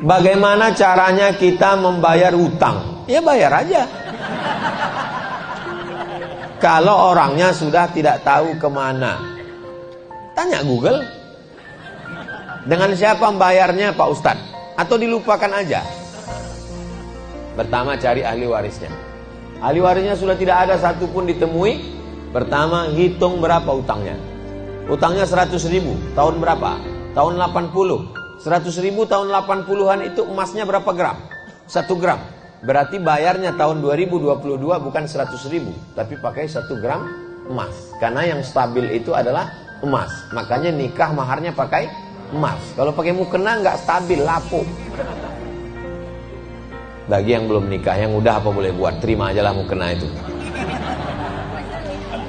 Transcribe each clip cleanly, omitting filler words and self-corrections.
Bagaimana caranya kita membayar utang? Ya bayar aja. Kalau orangnya sudah tidak tahu kemana, tanya Google. Dengan siapa membayarnya Pak Ustadz? Atau dilupakan aja? Pertama cari ahli warisnya. Ahli warisnya sudah tidak ada satupun ditemui. Pertama hitung berapa utangnya. Utangnya 100.000. Tahun berapa? Tahun 80. 100.000 tahun 80-an itu emasnya berapa gram? 1 gram. Berarti bayarnya tahun 2022 bukan 100.000, tapi pakai 1 gram emas. Karena yang stabil itu adalah emas. Makanya nikah maharnya pakai emas. Kalau pakai mukena nggak stabil, lapuk. Bagi yang belum nikah, yang udah apa boleh buat, terima aja lah mukena itu.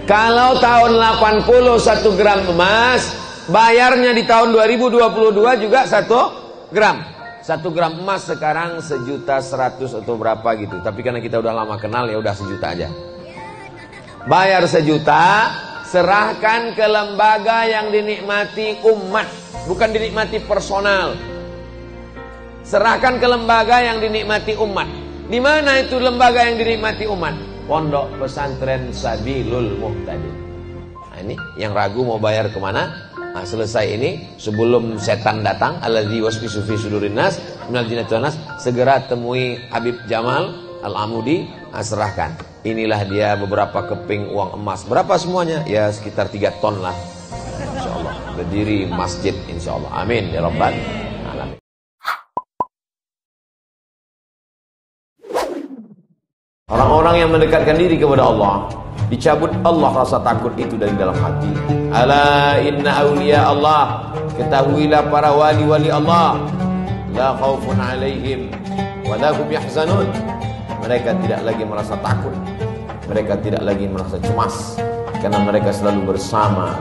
Kalau tahun 80 1 gram emas, bayarnya di tahun 2022 juga 1 gram. 1 gram emas sekarang 1.100.000 atau berapa gitu. Tapi karena kita udah lama kenal ya udah 1 juta aja. Bayar 1 juta, serahkan ke lembaga yang dinikmati umat, bukan dinikmati personal. Serahkan ke lembaga yang dinikmati umat. Di mana itu lembaga yang dinikmati umat? Pondok Pesantren Sabilul Muhtadin. Nah, ini yang ragu mau bayar kemana? Nah, selesai ini sebelum setan datang, alladzi waswisu fi sudurin nas minal jinnati wan nas, segera temui Habib Jamal Al-Amudi, serahkan. Inilah dia beberapa keping uang emas. Berapa semuanya? Ya sekitar 3 ton lah. Insyaallah berdiri masjid insyaallah. Amin ya rabbal alamin. Orang-orang yang mendekatkan diri kepada Allah, dicabut Allah rasa takut itu dari dalam hati. Ala inna awliya Allah, ketahuilah para wali-wali Allah, la khaufun alaihim wa la hum yahzanun. Mereka tidak lagi merasa takut, mereka tidak lagi merasa cemas, karena mereka selalu bersama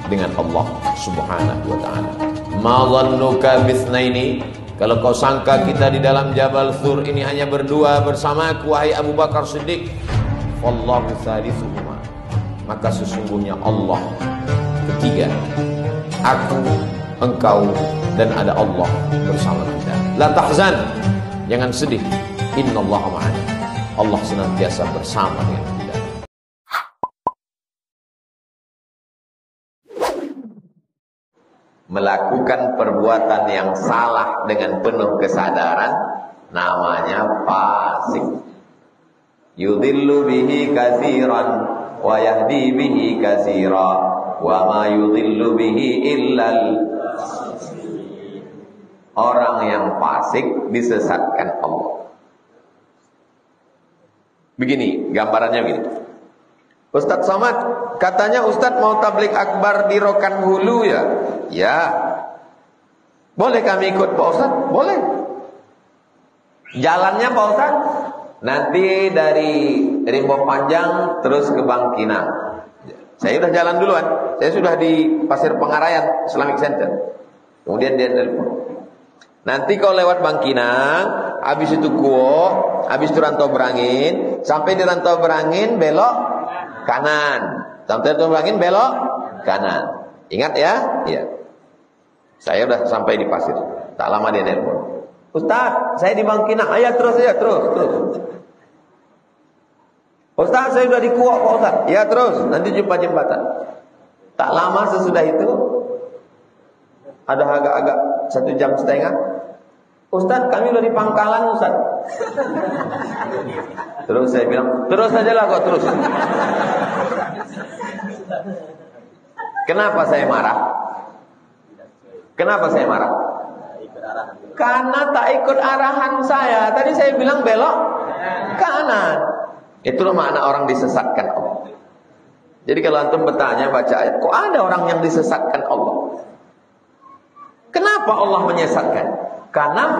dengan Allah Subhanahu wa ta'ala. Ma dhannuka bitsnaini, kalau kau sangka kita di dalam Jabal Tsur ini hanya berdua bersamaku wahai Abu Bakar Siddiq, wallahu thalithuhuma, maka sesungguhnya Allah ketiga. Aku, engkau, dan ada Allah bersama kita. La tahzan, jangan sedih. Innallaha ma'ana, Allah senantiasa bersama dengan kita. Melakukan perbuatan yang salah dengan penuh kesadaran namanya fasik. Yudhillu bihi katsiran wa yahdi bihi katsira wa ma yudhillu bihi illal. Orang yang fasik disesatkan Allah. Begini gambarannya begini. Ustadz Somad, katanya Ustadz mau tablik akbar di Rokan Hulu ya? Ya. Boleh kami ikut Pak Ustadz? Boleh. Jalannya Pak Ustadz? Nanti dari Rimbo Panjang terus ke Bangkinang. Saya sudah jalan duluan. Saya sudah di Pasir Pengarayan Islamic Center. Kemudian dia telepon. Nanti kau lewat Bangkinang, habis itu Kuo, habis itu Rantau Berangin, sampai di Rantau Berangin belok kanan. Sampai Rantau Berangin belok kanan. Ingat ya? Iya. Saya sudah sampai di Pasir. Tak lama dia telepon. Ustaz, saya di Bangkinang. Ayo terus aja, terus. Ustaz, saya sudah di Kuok, Pak Ustaz. Ya terus, nanti jumpa jembatan. Tak lama sesudah itu, ada agak-agak 1,5 jam. Ustaz, kami udah di Pangkalan, Ustaz. Terus saya bilang, terus aja lah kok, terus. Kenapa saya marah? Kenapa saya marah? Karena tak ikut arahan saya. Tadi saya bilang belok kanan. Itulah makna orang disesatkan Allah. Jadi kalau antum bertanya baca ayat, kok ada orang yang disesatkan Allah? Kenapa Allah menyesatkan? Karena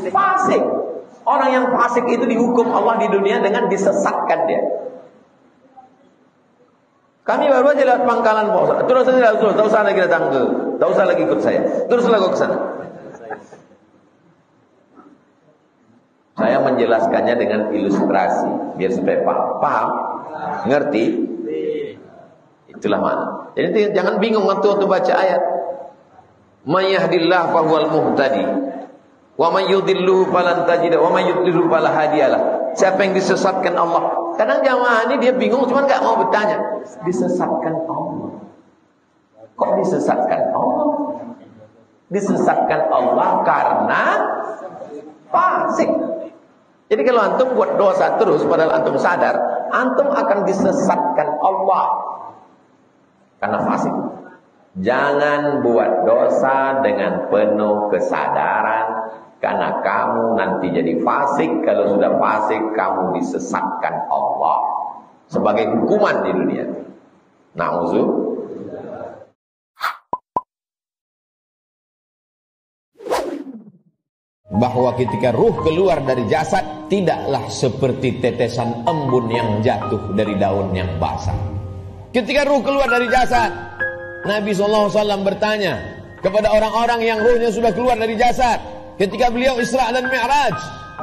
fasik. Orang yang fasik itu dihukum Allah di dunia dengan disesatkan dia. Kami baru aja lewat Pangkalan Pak Ustaz. Terus saja terus, tak usah lagi datang ke, tak usah lagi ikut saya. Teruslah kau ke sana. Saya menjelaskannya dengan ilustrasi biar supaya paham, ngerti. Itulah makna. Jadi jangan bingung waktu baca ayat. May yahdillahu fahuwal muhtadi Wa may yudhilluhu falan tajida wa may yudlilhu fala hadiyalah. Siapa yang disesatkan Allah? Kadang jamaah ini dia bingung cuman enggak mau bertanya. Disesatkan Allah. Kok disesatkan Allah? Disesatkan Allah karena fasik. Jadi kalau antum buat dosa terus padahal antum sadar, antum akan disesatkan Allah karena fasik. Jangan buat dosa dengan penuh kesadaran, karena kamu nanti jadi fasik. Kalau sudah fasik, kamu disesatkan Allah sebagai hukuman di dunia. Na'udzubillah. Bahwa ketika ruh keluar dari jasad, tidaklah seperti tetesan embun yang jatuh dari daun yang basah. Ketika ruh keluar dari jasad, Nabi SAW bertanya kepada orang-orang yang ruhnya sudah keluar dari jasad, ketika beliau Isra dan Mi'raj,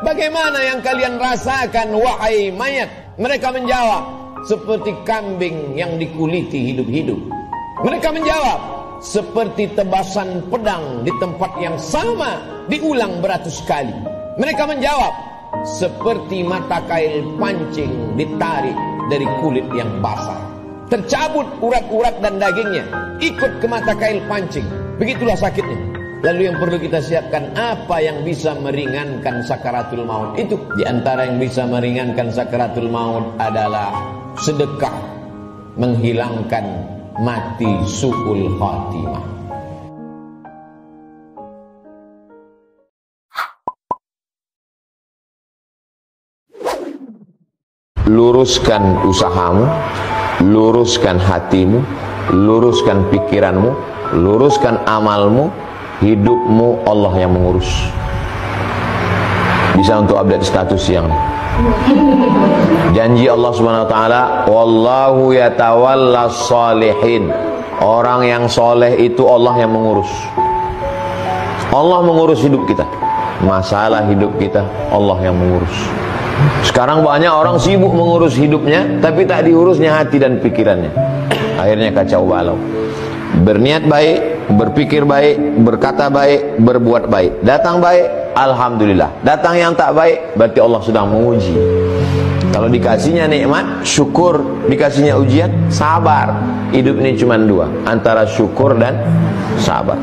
bagaimana yang kalian rasakan wahai mayat? Mereka menjawab, seperti kambing yang dikuliti hidup-hidup. Mereka menjawab, seperti tebasan pedang di tempat yang sama diulang beratus kali. Mereka menjawab, seperti mata kail pancing ditarik dari kulit yang basah. Tercabut urat-urat dan dagingnya, ikut ke mata kail pancing. Begitulah sakitnya. Lalu yang perlu kita siapkan, apa yang bisa meringankan sakaratul maut itu? Di antara yang bisa meringankan sakaratul maut adalah sedekah, menghilangkan mati su'ul khatimah. Luruskan usahamu, luruskan hatimu, luruskan pikiranmu, luruskan amalmu, hidupmu Allah yang mengurus. Bisa untuk update status yang janji Allah Subhanahu wa taala, wallahu yatawallas shalihin. Orang yang soleh itu Allah yang mengurus. Allah mengurus hidup kita. Masalah hidup kita Allah yang mengurus. Sekarang banyak orang sibuk mengurus hidupnya, tapi tak diurusnya hati dan pikirannya. Akhirnya kacau balau. Berniat baik, berpikir baik, berkata baik, berbuat baik. Datang baik, alhamdulillah. Datang yang tak baik, berarti Allah sedang menguji. Kalau dikasihnya nikmat, syukur. Dikasihnya ujian, sabar. Hidup ini cuma dua, antara syukur dan sabar.